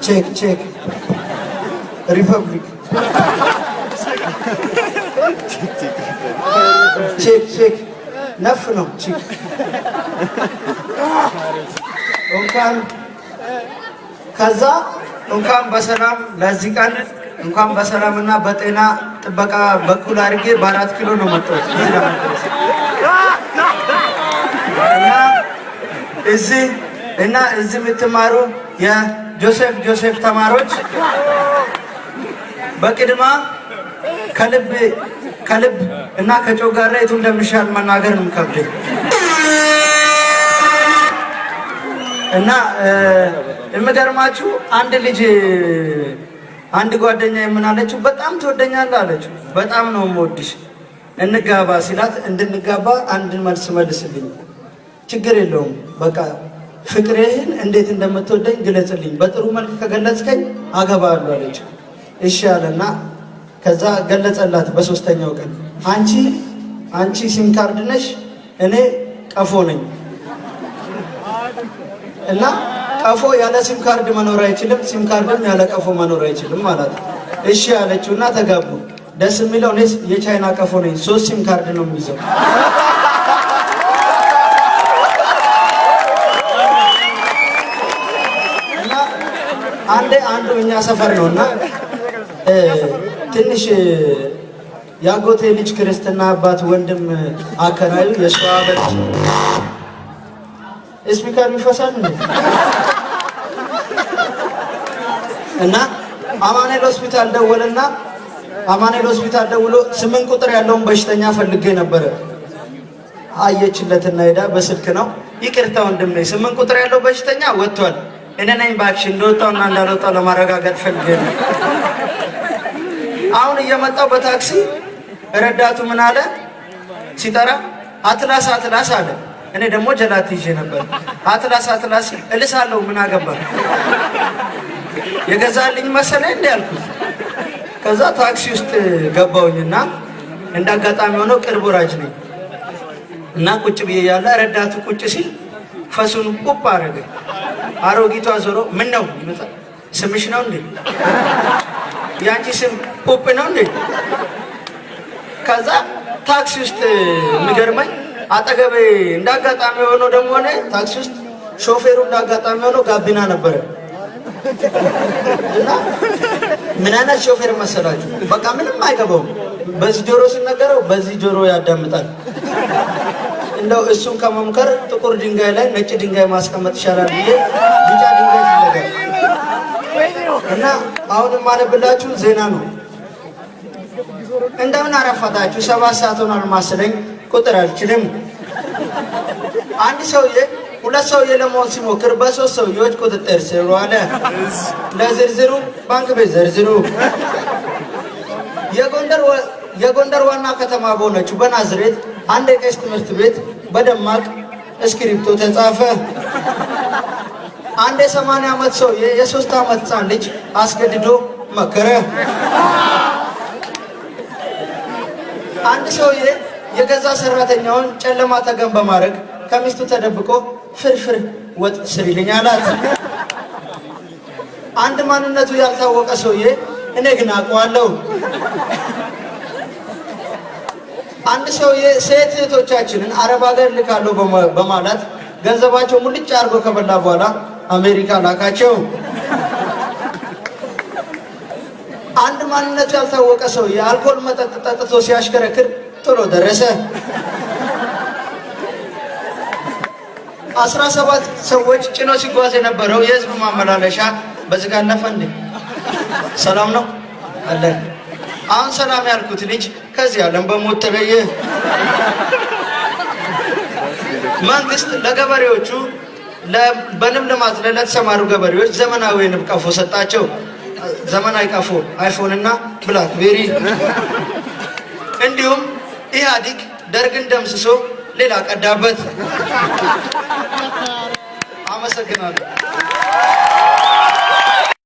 ቼክ ሪፐብሊክ ቼክ ነፍ ነው ቼክ እንኳን ከዛ እንኳን በሰላም ለዚህ ቀን እንኳን በሰላምና በጤና ጥበቃ በኩል አድርጌ በ4 ኪሎ ነው መጣሁት እና እዚህ የምትማሩ የጆሴፍ ተማሪዎች በቅድማ ከልብ እና ከጮጋራ የቱ እንደሚሻል መናገር ነው ከብደኝ እና የምገርማችሁ አንድ ጓደኛ የምናለችው በጣም ትወደኛለህ አለችው። በጣም ነው የምወድሽ እንጋባ ሲላት እንድንጋባ አንድ መልስ መልስልኝ። ችግር የለውም በቃ ፍቅርህን እንዴት እንደምትወደኝ ግለጽልኝ፣ በጥሩ መልክ ከገለጽከኝ አገባለሁ አለችው። እሺ አለና ከዛ ገለጸላት። በሶስተኛው ቀን አንቺ ሲም ካርድ ነሽ፣ እኔ ቀፎ ነኝ እና ቀፎ ያለ ሲም ካርድ መኖር አይችልም፣ ሲም ካርድም ያለ ቀፎ መኖር አይችልም ማለት ነው። እሺ አለችውና ተጋቡ። ደስ የሚለው እኔ የቻይና ቀፎ ነኝ፣ 3 ሲም ካርድ ነው የሚይዘው። እና አንዱ እኛ ሰፈር ነውና ትንሽ ያጎቴ ልጅ ክርስትና አባት ወንድም አከራዩ የሷ አበልጭ ስፒከር ይፈሳል እና አማኑኤል ሆስፒታል ደውሎ 8 ቁጥር ያለውን በሽተኛ ፈልጌ ነበረ። አየችለትና ሄዳ በስልክ ነው ይቅርታ ወንድም ነኝ 8 ቁጥር ያለው በሽተኛ ወጥቷል፣ እኔ ነኝ ባክሽ እንደወጣውና እንዳልወጣው ለማረጋገጥ ፈልጌ ነው። አሁን እየመጣው በታክሲ ረዳቱ ምን አለ ሲጠራ አትላስ አለ። እኔ ደግሞ ጀላት ይዤ ነበር። አትላስ እልሳለሁ ምን አገባ የገዛልኝ መሰለኝ እንዴ አልኩት። ከዛ ታክሲ ውስጥ ገባውኝና እንዳጋጣሚ ሆኖ ቅርብ ወራጅ ነኝ እና ቁጭ ብዬ ያለ ረዳቱ ቁጭ ሲል ፈሱን ቁብ አረገ። አሮጊቷ ዞሮ ምን ነው ይመጣ ስምሽ ነው እንዴ? ያንቺ ስም ቁብ ነው እንዴ? ከዛ ታክሲ ውስጥ የሚገርመኝ አጠገቤ እንዳጋጣሚ ሆኖ ደግሞ እኔ ታክሲ ውስጥ ሾፌሩ እንዳጋጣሚ ሆኖ ጋቢና ነበረ እና ምን አይነት ሾፌር መሰላችሁ? በቃ ምንም አይገባውም። በዚህ ጆሮ ሲነገረው በዚህ ጆሮ ያዳምጣል። እንደው እሱን ከመምከር ጥቁር ድንጋይ ላይ ነጭ ድንጋይ ማስቀመጥ ይሻላል ብዬ ቢጫ ድንጋይ ሲነገር እና አሁንም ማለብላችሁ ዜና ነው። እንደምን አረፈታችሁ? 7 ሰዓት ሆኗል መሰለኝ። ቁጥር አልችልም። አንድ ሰውዬ 2 ሰውዬ ለመሆን ሲሞክር በ3 ሰውዬዎች ቁጥጥር ስር ዋለ። ለዝርዝሩ ባንክ ቤት ዘርዝሩ። የጎንደር ዋና ከተማ በሆነችው በናዝሬት አንድ የቄስ ትምህርት ቤት በደማቅ እስክሪፕቶ ተጻፈ። አንድ የ80 ዓመት ሰውዬ የ3 ዓመት ሕፃን ልጅ አስገድዶ መከረ። አንድ ሰውዬ የገዛ ሰራተኛውን ጨለማ ተገን በማድረግ ከሚስቱ ተደብቆ ፍርፍር ወጥ ስሪልኝ አላት። አንድ ማንነቱ ያልታወቀ ሰውዬ እኔ ግን አውቀዋለሁ። አንድ ሰውዬ ሴት እህቶቻችንን አረብ ሀገር ልካለሁ በማለት ገንዘባቸው ሙልጭ አድርጎ ከበላ በኋላ አሜሪካ ላካቸው። አንድ ማንነቱ ያልታወቀ ሰውዬ አልኮል መጠጥ ጠጥቶ ሲያሽከረክር ጥሎ ደረሰ። 17 ሰዎች ጭኖ ሲጓዝ የነበረው የህዝብ ማመላለሻ በዝግ አለፈ። እንዴ ሰላም ነው አለ። አሁን ሰላም ያልኩት ልጅ ከዚህ ዓለም በሞት ተለየ። መንግስት ለገበሬዎቹ በንብ ልማት ለተሰማሩ ገበሬዎች ዘመናዊ ንብ ቀፎ ሰጣቸው። ዘመናዊ ቀፎ አይፎን እና ብላክቤሪ። እንዲሁም ኢህአዲግ ደርግን ደምስሶ ሌላ ቀዳበት። አመሰግናለሁ።